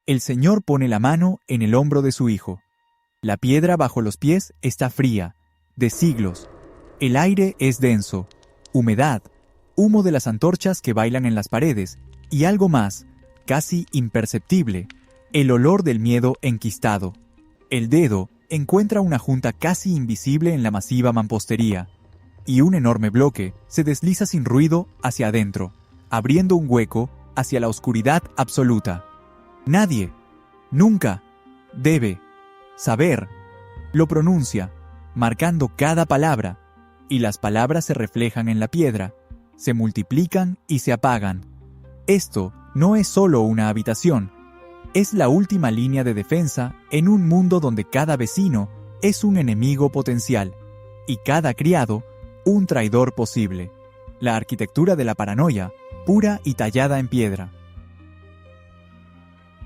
El Señor pone la mano en el hombro de su hijo. La piedra bajo los pies está fría, de siglos. El aire es denso, humedad, humo de las antorchas que bailan en las paredes, y algo más, casi imperceptible, el olor del miedo enquistado. El dedo encuentra una junta casi invisible en la masiva mampostería, y un enorme bloque se desliza sin ruido hacia adentro, abriendo un hueco hacia la oscuridad absoluta. Nadie, nunca, debe saber. Lo pronuncia, marcando cada palabra, y las palabras se reflejan en la piedra, se multiplican y se apagan. Esto no es solo una habitación, es la última línea de defensa en un mundo donde cada vecino es un enemigo potencial, y cada criado un traidor posible. La arquitectura de la paranoia, pura y tallada en piedra.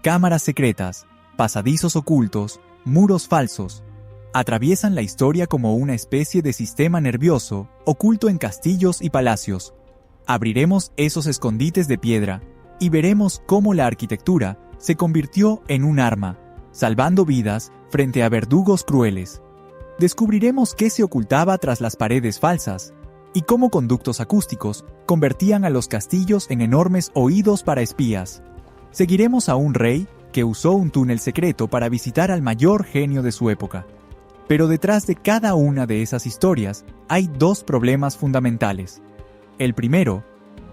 Cámaras secretas, pasadizos ocultos, muros falsos, atraviesan la historia como una especie de sistema nervioso oculto en castillos y palacios. Abriremos esos escondites de piedra y veremos cómo la arquitectura se convirtió en un arma, salvando vidas frente a verdugos crueles. Descubriremos qué se ocultaba tras las paredes falsas y cómo conductos acústicos convertían a los castillos en enormes oídos para espías. Seguiremos a un rey que usó un túnel secreto para visitar al mayor genio de su época. Pero detrás de cada una de esas historias hay dos problemas fundamentales. El primero,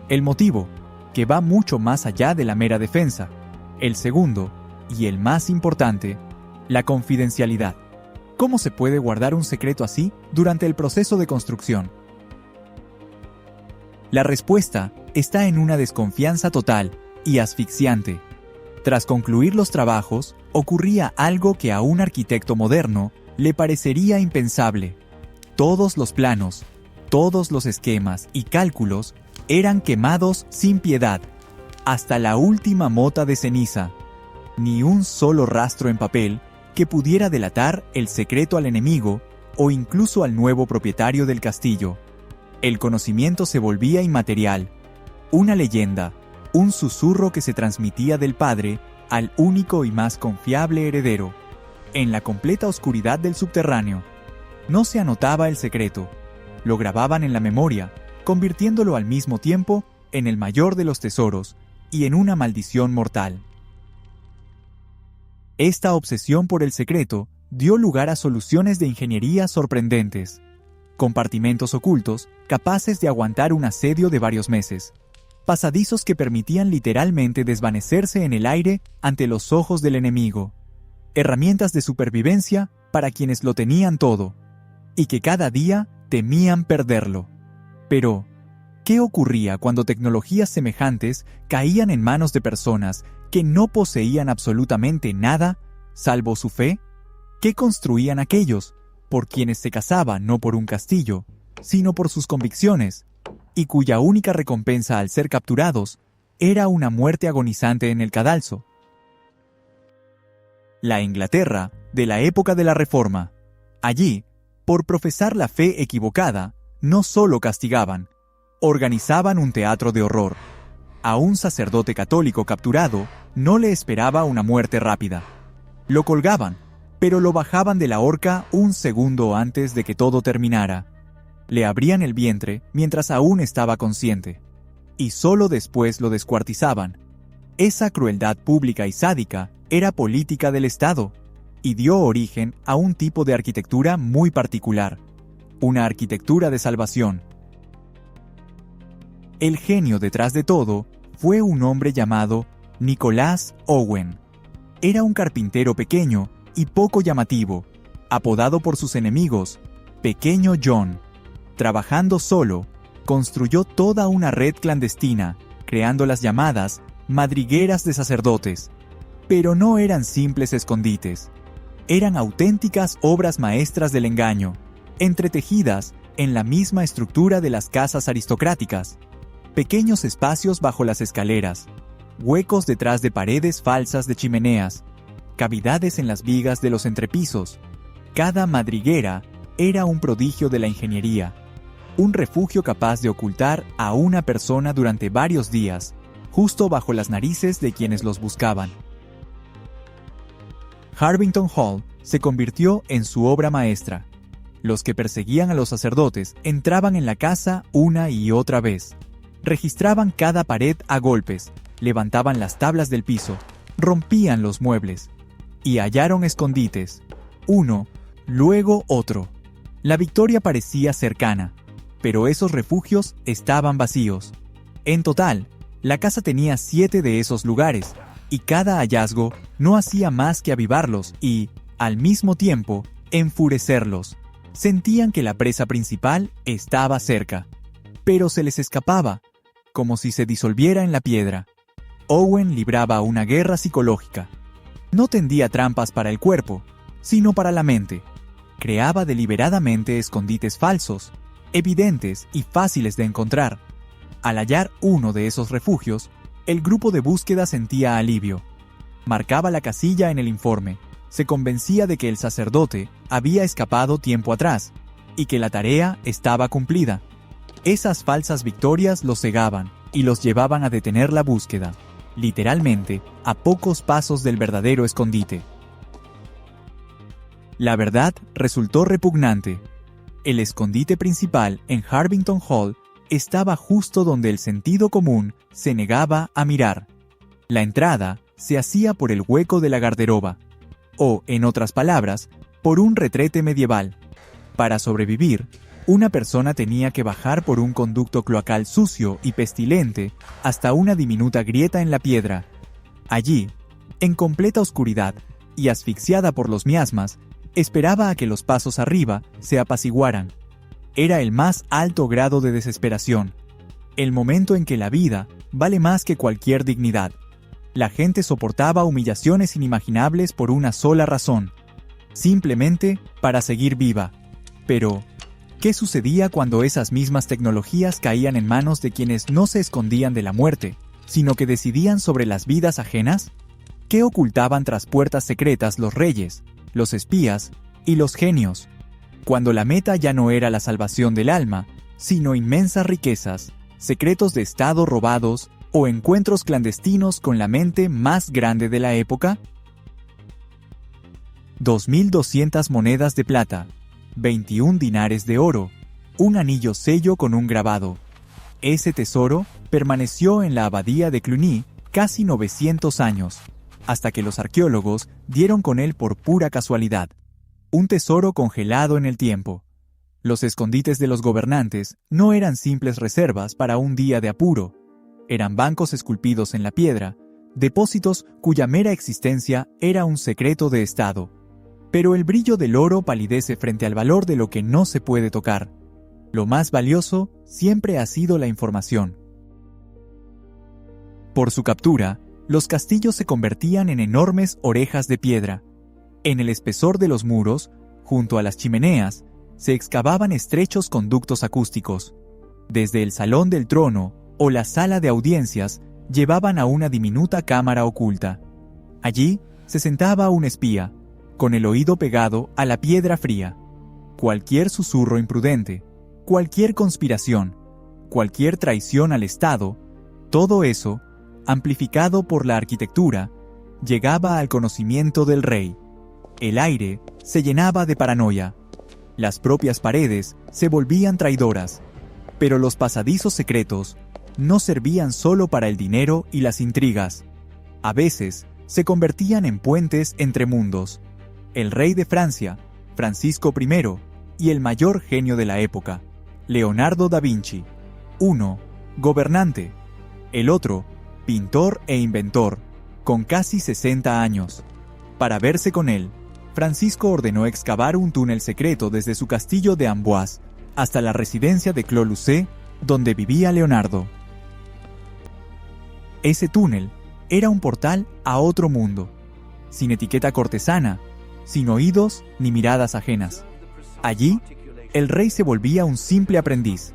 el motivo, que va mucho más allá de la mera defensa. El segundo, y el más importante, la confidencialidad. ¿Cómo se puede guardar un secreto así durante el proceso de construcción? La respuesta está en una desconfianza total y asfixiante. Tras concluir los trabajos, ocurría algo que a un arquitecto moderno le parecería impensable. Todos los planos, todos los esquemas y cálculos eran quemados sin piedad, hasta la última mota de ceniza. Ni un solo rastro en papel que pudiera delatar el secreto al enemigo o incluso al nuevo propietario del castillo. El conocimiento se volvía inmaterial, una leyenda, un susurro que se transmitía del padre al único y más confiable heredero. En la completa oscuridad del subterráneo, no se anotaba el secreto, lo grababan en la memoria, convirtiéndolo al mismo tiempo en el mayor de los tesoros y en una maldición mortal. Esta obsesión por el secreto dio lugar a soluciones de ingeniería sorprendentes. Compartimentos ocultos capaces de aguantar un asedio de varios meses. Pasadizos que permitían literalmente desvanecerse en el aire ante los ojos del enemigo. Herramientas de supervivencia para quienes lo tenían todo, y que cada día temían perderlo. Pero, ¿qué ocurría cuando tecnologías semejantes caían en manos de personas que no poseían absolutamente nada, salvo su fe? ¿Qué construían aquellos por quienes se cazaba no por un castillo, sino por sus convicciones, y cuya única recompensa al ser capturados era una muerte agonizante en el cadalso? La Inglaterra de la época de la Reforma. Allí, por profesar la fe equivocada, no solo castigaban, organizaban un teatro de horror. A un sacerdote católico capturado no le esperaba una muerte rápida. Lo colgaban, pero lo bajaban de la horca un segundo antes de que todo terminara. Le abrían el vientre mientras aún estaba consciente, y solo después lo descuartizaban. Esa crueldad pública y sádica era política del Estado, y dio origen a un tipo de arquitectura muy particular, una arquitectura de salvación. El genio detrás de todo fue un hombre llamado Nicholas Owen. Era un carpintero pequeño y poco llamativo, apodado por sus enemigos Pequeño John. Trabajando solo, construyó toda una red clandestina, creando las llamadas madrigueras de sacerdotes. Pero no eran simples escondites. Eran auténticas obras maestras del engaño, entretejidas en la misma estructura de las casas aristocráticas. Pequeños espacios bajo las escaleras, huecos detrás de paredes falsas de chimeneas, cavidades en las vigas de los entrepisos. Cada madriguera era un prodigio de la ingeniería, un refugio capaz de ocultar a una persona durante varios días, justo bajo las narices de quienes los buscaban. Harvington Hall se convirtió en su obra maestra. Los que perseguían a los sacerdotes entraban en la casa una y otra vez. Registraban cada pared a golpes, levantaban las tablas del piso, rompían los muebles y hallaron escondites, uno, luego otro. La victoria parecía cercana, pero esos refugios estaban vacíos. En total, la casa tenía 7 de esos lugares, y cada hallazgo no hacía más que avivarlos y, al mismo tiempo, enfurecerlos. Sentían que la presa principal estaba cerca, pero se les escapaba, como si se disolviera en la piedra. Owen libraba una guerra psicológica. No tendía trampas para el cuerpo, sino para la mente. Creaba deliberadamente escondites falsos, evidentes y fáciles de encontrar. Al hallar uno de esos refugios, el grupo de búsqueda sentía alivio. Marcaba la casilla en el informe, se convencía de que el sacerdote había escapado tiempo atrás y que la tarea estaba cumplida. Esas falsas victorias los cegaban y los llevaban a detener la búsqueda, literalmente a pocos pasos del verdadero escondite. La verdad resultó repugnante. El escondite principal en Harvington Hall estaba justo donde el sentido común se negaba a mirar. La entrada se hacía por el hueco de la garderoba, o, en otras palabras, por un retrete medieval. Para sobrevivir, una persona tenía que bajar por un conducto cloacal sucio y pestilente hasta una diminuta grieta en la piedra. Allí, en completa oscuridad y asfixiada por los miasmas, esperaba a que los pasos arriba se apaciguaran. Era el más alto grado de desesperación, el momento en que la vida vale más que cualquier dignidad. La gente soportaba humillaciones inimaginables por una sola razón, simplemente para seguir viva. Pero, ¿qué sucedía cuando esas mismas tecnologías caían en manos de quienes no se escondían de la muerte, sino que decidían sobre las vidas ajenas? ¿Qué ocultaban tras puertas secretas los reyes, los espías y los genios? Cuando la meta ya no era la salvación del alma, sino inmensas riquezas, secretos de Estado robados o encuentros clandestinos con la mente más grande de la época. 2.200 monedas de plata, 21 dinares de oro, un anillo sello con un grabado. Ese tesoro permaneció en la abadía de Cluny casi 900 años, hasta que los arqueólogos dieron con él por pura casualidad. Un tesoro congelado en el tiempo. Los escondites de los gobernantes no eran simples reservas para un día de apuro. Eran bancos esculpidos en la piedra, depósitos cuya mera existencia era un secreto de Estado. Pero el brillo del oro palidece frente al valor de lo que no se puede tocar. Lo más valioso siempre ha sido la información. Por su captura, los castillos se convertían en enormes orejas de piedra. En el espesor de los muros, junto a las chimeneas, se excavaban estrechos conductos acústicos. Desde el salón del trono o la sala de audiencias llevaban a una diminuta cámara oculta. Allí se sentaba un espía, con el oído pegado a la piedra fría. Cualquier susurro imprudente, cualquier conspiración, cualquier traición al Estado, todo eso, amplificado por la arquitectura, llegaba al conocimiento del rey. El aire se llenaba de paranoia. Las propias paredes se volvían traidoras, pero los pasadizos secretos no servían solo para el dinero y las intrigas. A veces se convertían en puentes entre mundos. El rey de Francia, Francisco I, y el mayor genio de la época, Leonardo da Vinci. Uno, gobernante. El otro, pintor e inventor, con casi 60 años. Para verse con él, Francisco ordenó excavar un túnel secreto desde su castillo de Amboise hasta la residencia de Clos-Lucé, donde vivía Leonardo. Ese túnel era un portal a otro mundo, sin etiqueta cortesana, sin oídos ni miradas ajenas. Allí, el rey se volvía un simple aprendiz.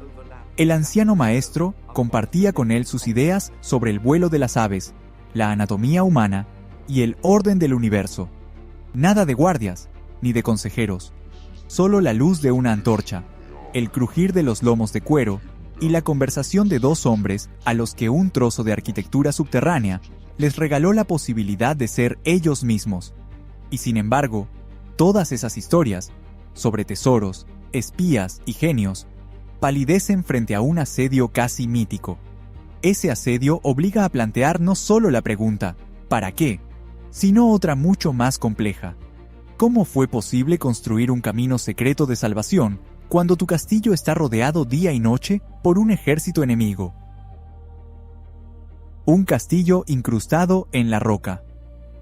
El anciano maestro compartía con él sus ideas sobre el vuelo de las aves, la anatomía humana y el orden del universo. Nada de guardias, ni de consejeros. Solo la luz de una antorcha, el crujir de los lomos de cuero y la conversación de dos hombres a los que un trozo de arquitectura subterránea les regaló la posibilidad de ser ellos mismos. Y sin embargo, todas esas historias, sobre tesoros, espías y genios, palidecen frente a un asedio casi mítico. Ese asedio obliga a plantear no solo la pregunta ¿para qué?, sino otra mucho más compleja. ¿Cómo fue posible construir un camino secreto de salvación cuando tu castillo está rodeado día y noche por un ejército enemigo? Un castillo incrustado en la roca.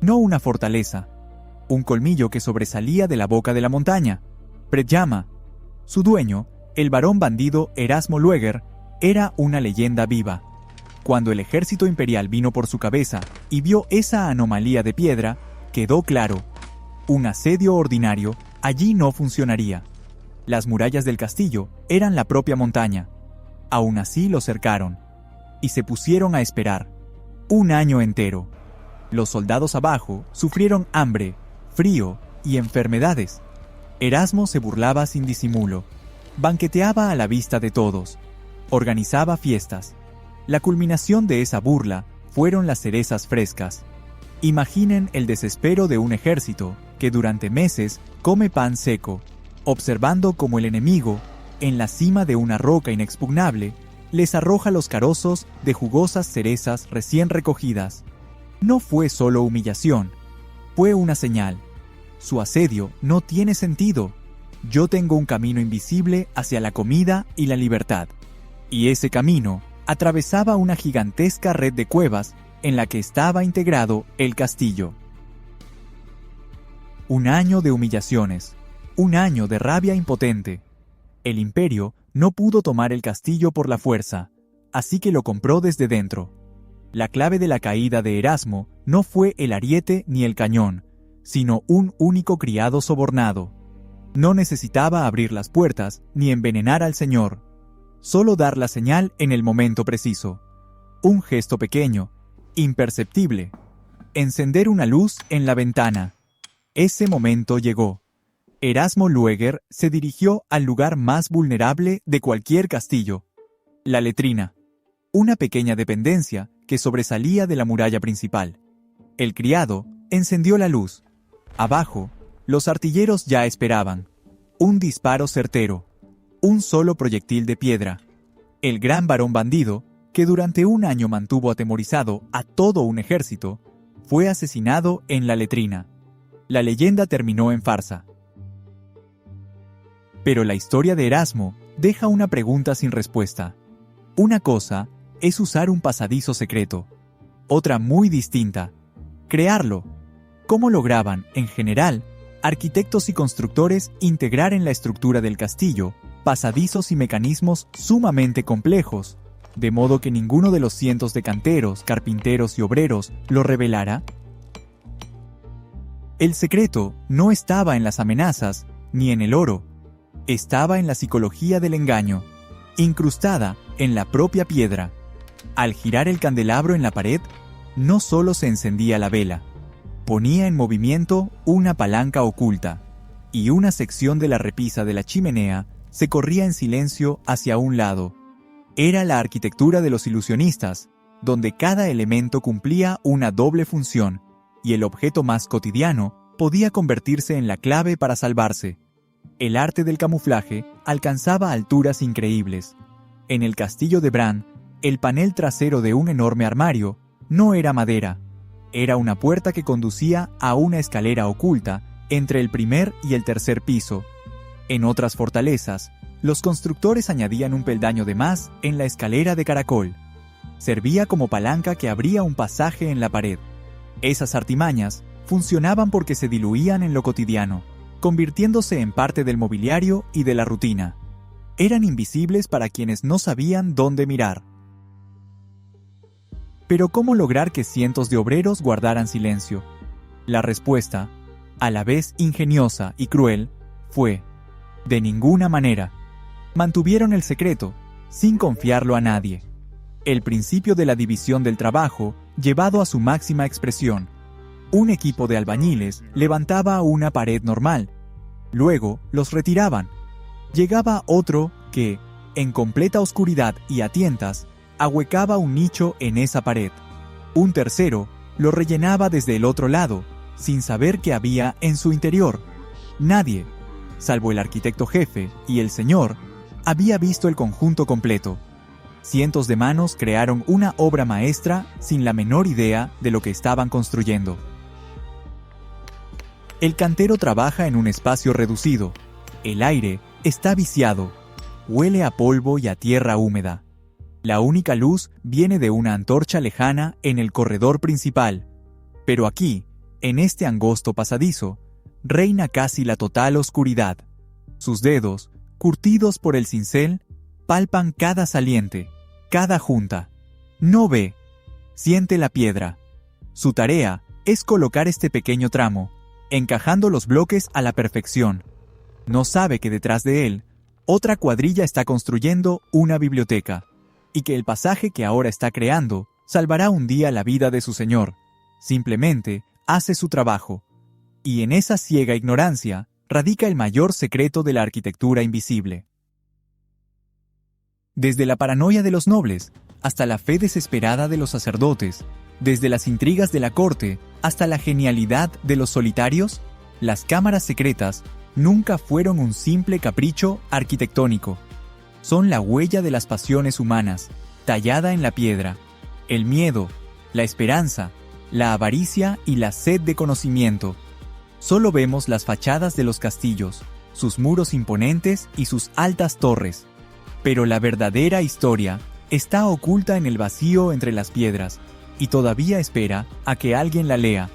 No una fortaleza. Un colmillo que sobresalía de la boca de la montaña. Predjama. Su dueño, el barón bandido Erasmo Lueger, era una leyenda viva. Cuando el ejército imperial vino por su cabeza y vio esa anomalía de piedra, quedó claro: un asedio ordinario allí no funcionaría. Las murallas del castillo eran la propia montaña. Aún así lo cercaron y se pusieron a esperar. Un año entero. Los soldados abajo sufrieron hambre, frío y enfermedades. Erasmo se burlaba sin disimulo. Banqueteaba a la vista de todos. Organizaba fiestas. La culminación de esa burla fueron las cerezas frescas. Imaginen el desespero de un ejército que durante meses come pan seco, observando cómo el enemigo, en la cima de una roca inexpugnable, les arroja los carozos de jugosas cerezas recién recogidas. No fue solo humillación, fue una señal. Su asedio no tiene sentido. Yo tengo un camino invisible hacia la comida y la libertad. Y ese camino atravesaba una gigantesca red de cuevas en la que estaba integrado el castillo. Un año de humillaciones, un año de rabia impotente. El imperio no pudo tomar el castillo por la fuerza, así que lo compró desde dentro. La clave de la caída de Erasmo no fue el ariete ni el cañón, sino un único criado sobornado. No necesitaba abrir las puertas ni envenenar al señor, solo dar la señal en el momento preciso. Un gesto pequeño, imperceptible. Encender una luz en la ventana. Ese momento llegó. Erasmo Lueger se dirigió al lugar más vulnerable de cualquier castillo: la letrina, una pequeña dependencia que sobresalía de la muralla principal. El criado encendió la luz. Abajo, los artilleros ya esperaban. Un disparo certero. Un solo proyectil de piedra. El gran barón bandido, que durante un año mantuvo atemorizado a todo un ejército, fue asesinado en la letrina. La leyenda terminó en farsa. Pero la historia de Erasmo deja una pregunta sin respuesta. Una cosa es usar un pasadizo secreto. Otra muy distinta: crearlo. ¿Cómo lograban, en general, arquitectos y constructores integrar en la estructura del castillo pasadizos y mecanismos sumamente complejos, de modo que ninguno de los cientos de canteros, carpinteros y obreros lo revelara? El secreto no estaba en las amenazas ni en el oro. Estaba en la psicología del engaño, incrustada en la propia piedra. Al girar el candelabro en la pared, no solo se encendía la vela, ponía en movimiento una palanca oculta, y una sección de la repisa de la chimenea se corría en silencio hacia un lado. Era la arquitectura de los ilusionistas, donde cada elemento cumplía una doble función, y el objeto más cotidiano podía convertirse en la clave para salvarse. El arte del camuflaje alcanzaba alturas increíbles. En el castillo de Bran, el panel trasero de un enorme armario no era madera, era una puerta que conducía a una escalera oculta entre el primer y el tercer piso. En otras fortalezas, los constructores añadían un peldaño de más en la escalera de caracol. Servía como palanca que abría un pasaje en la pared. Esas artimañas funcionaban porque se diluían en lo cotidiano, convirtiéndose en parte del mobiliario y de la rutina. Eran invisibles para quienes no sabían dónde mirar. Pero ¿cómo lograr que cientos de obreros guardaran silencio? La respuesta, a la vez ingeniosa y cruel, fue: de ninguna manera. Mantuvieron el secreto, sin confiarlo a nadie. El principio de la división del trabajo llevado a su máxima expresión. Un equipo de albañiles levantaba una pared normal. Luego los retiraban. Llegaba otro que, en completa oscuridad y a tientas, ahuecaba un nicho en esa pared. Un tercero lo rellenaba desde el otro lado, sin saber qué había en su interior. Nadie, salvo el arquitecto jefe y el señor, había visto el conjunto completo. Cientos de manos crearon una obra maestra sin la menor idea de lo que estaban construyendo. El cantero trabaja en un espacio reducido. El aire está viciado. Huele a polvo y a tierra húmeda. La única luz viene de una antorcha lejana en el corredor principal. Pero aquí, en este angosto pasadizo, reina casi la total oscuridad. Sus dedos, curtidos por el cincel, palpan cada saliente, cada junta. No ve, siente la piedra. Su tarea es colocar este pequeño tramo, encajando los bloques a la perfección. No sabe que detrás de él, otra cuadrilla está construyendo una biblioteca, y que el pasaje que ahora está creando salvará un día la vida de su señor. Simplemente hace su trabajo. Y en esa ciega ignorancia radica el mayor secreto de la arquitectura invisible. Desde la paranoia de los nobles hasta la fe desesperada de los sacerdotes, desde las intrigas de la corte hasta la genialidad de los solitarios, las cámaras secretas nunca fueron un simple capricho arquitectónico. Son la huella de las pasiones humanas, tallada en la piedra, el miedo, la esperanza, la avaricia y la sed de conocimiento. Solo vemos las fachadas de los castillos, sus muros imponentes y sus altas torres. Pero la verdadera historia está oculta en el vacío entre las piedras, y todavía espera a que alguien la lea.